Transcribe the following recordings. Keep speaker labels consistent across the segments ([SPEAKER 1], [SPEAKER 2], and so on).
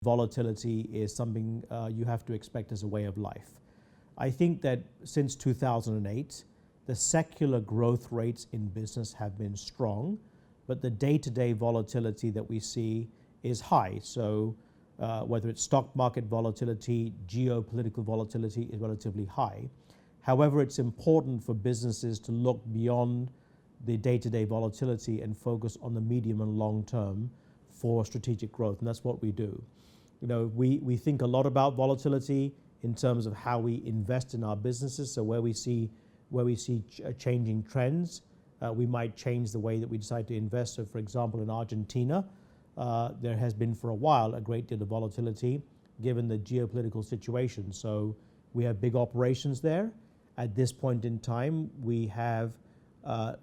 [SPEAKER 1] Volatility is something you have to expect as a way of life. I think that since 2008, the secular growth rates in business have been strong, but the day-to-day volatility that we see is high. So whether it's stock market volatility, geopolitical volatility is relatively high. However, it's important for businesses to look beyond the day-to-day volatility and focus on the medium and long term for strategic growth, and that's what we do. You know, we think a lot about volatility in terms of how we invest in our businesses. So where we see changing trends, we might change the way that we decide to invest. So for example, in Argentina, there has been for a while a great deal of volatility given the geopolitical situation. So we have big operations there. At this point in time, we have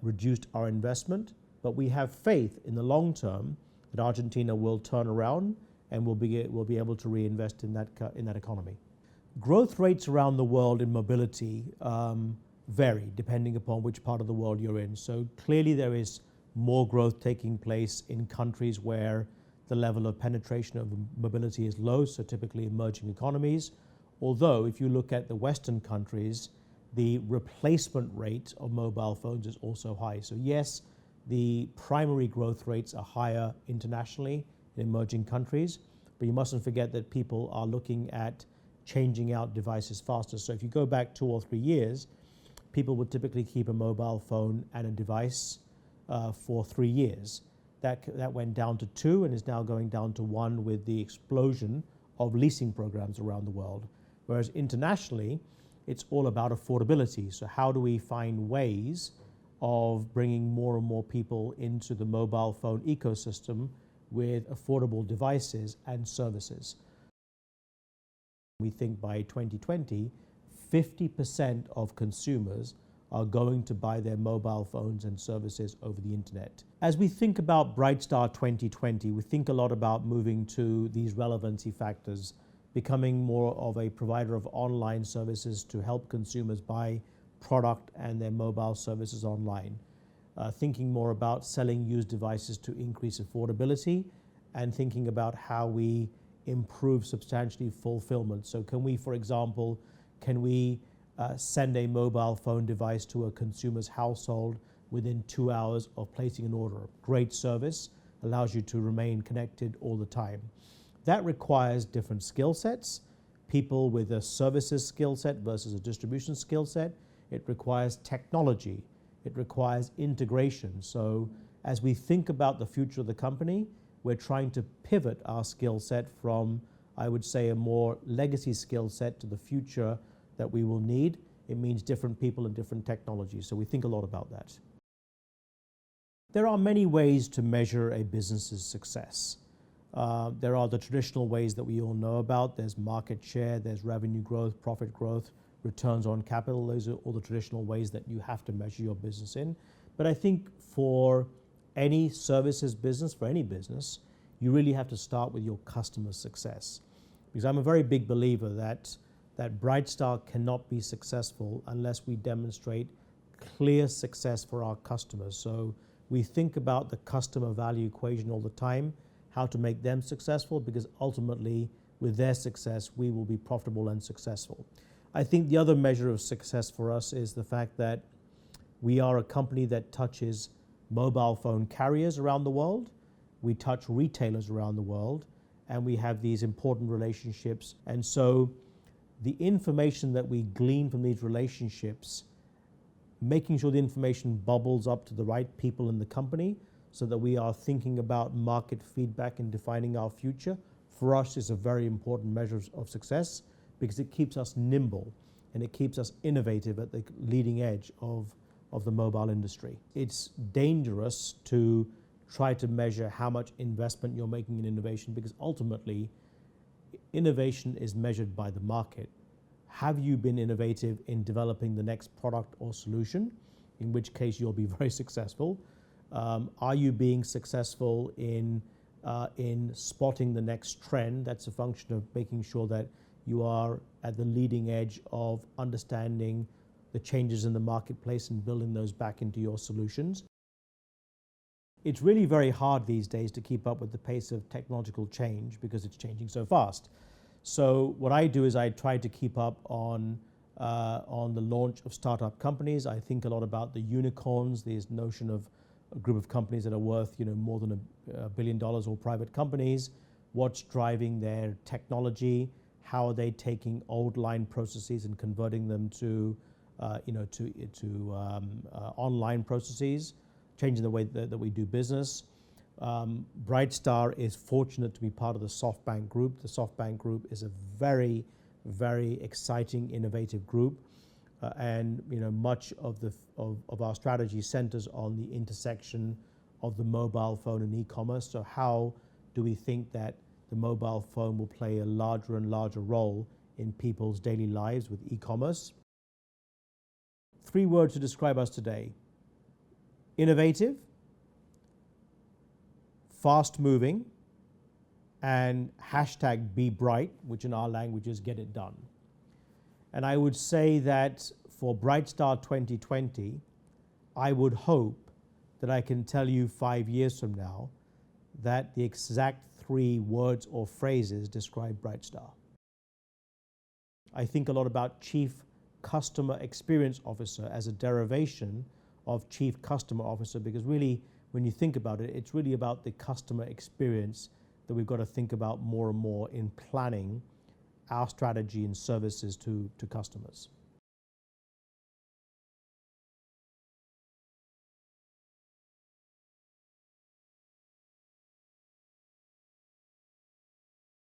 [SPEAKER 1] reduced our investment, but we have faith in the long term that Argentina will turn around and we'll be able to reinvest in that economy. Growth rates around the world in mobility vary depending upon which part of the world you're in. So clearly there is more growth taking place in countries where the level of penetration of mobility is low, so typically emerging economies. Although if you look at the Western countries, the replacement rate of mobile phones is also high. So yes, the primary growth rates are higher internationally in emerging countries, but you mustn't forget that people are looking at changing out devices faster. So if you go back 2 or 3 years, people would typically keep a mobile phone and a device for 3 years. That went down to 2 and is now going down to 1 with the explosion of leasing programs around the world. Whereas internationally, it's all about affordability. So how do we find ways of bringing more and more people into the mobile phone ecosystem with affordable devices and services? We think by 2020, 50% of consumers are going to buy their mobile phones and services over the internet. As we think about Brightstar 2020, we think a lot about moving to these relevancy factors, becoming more of a provider of online services to help consumers buy product and their mobile services online. Thinking more about selling used devices to increase affordability, and thinking about how we improve substantially fulfillment. So can we, for example, send a mobile phone device to a consumer's household within 2 hours of placing an order? Great service, allows you to remain connected all the time. That requires different skill sets, people with a services skill set versus a distribution skill set. It requires technology. It requires integration. So as we think about the future of the company, we're trying to pivot our skill set from, I would say, a more legacy skill set to the future that we will need. It means different people and different technologies. So we think a lot about that. There are many ways to measure a business's success. There are the traditional ways that we all know about. There's market share, there's revenue growth, profit growth, returns on capital. Those are all the traditional ways that you have to measure your business in. But I think for any services business, for any business, you really have to start with your customer success. Because I'm a very big believer that Brightstar cannot be successful unless we demonstrate clear success for our customers. So we think about the customer value equation all the time, how to make them successful, because ultimately with their success, we will be profitable and successful. I think the other measure of success for us is the fact that we are a company that touches mobile phone carriers around the world, we touch retailers around the world, and we have these important relationships. And so the information that we glean from these relationships, making sure the information bubbles up to the right people in the company so that we are thinking about market feedback and defining our future, for us is a very important measure of success, because it keeps us nimble and it keeps us innovative at the leading edge of the mobile industry. It's dangerous to try to measure how much investment you're making in innovation, because ultimately innovation is measured by the market. Have you been innovative in developing the next product or solution, in which case you'll be very successful? Are you being successful in spotting the next trend? That's a function of making sure that you are at the leading edge of understanding the changes in the marketplace and building those back into your solutions. It's really very hard these days to keep up with the pace of technological change because it's changing so fast. So what I do is I try to keep up on the launch of startup companies. I think a lot about the unicorns, this notion of a group of companies that are worth more than $1 billion, or private companies. What's driving their technology? How are they taking old line processes and converting them to online processes, changing the way that we do business. Brightstar is fortunate to be part of the SoftBank Group. The SoftBank Group is a very, very exciting, innovative group, and much of our strategy centers on the intersection of the mobile phone and e-commerce. So how do we think that the mobile phone will play a larger and larger role in people's daily lives with e-commerce? 3 words to describe us today: innovative, fast-moving, and #BeBright, which in our language is get it done. And I would say that for Brightstar 2020, I would hope that I can tell you 5 years from now that the exact 3 words or phrases describe Brightstar. I think a lot about Chief Customer Experience Officer as a derivation of Chief Customer Officer, because really, when you think about it, it's really about the customer experience that we've got to think about more and more in planning our strategy and services to customers.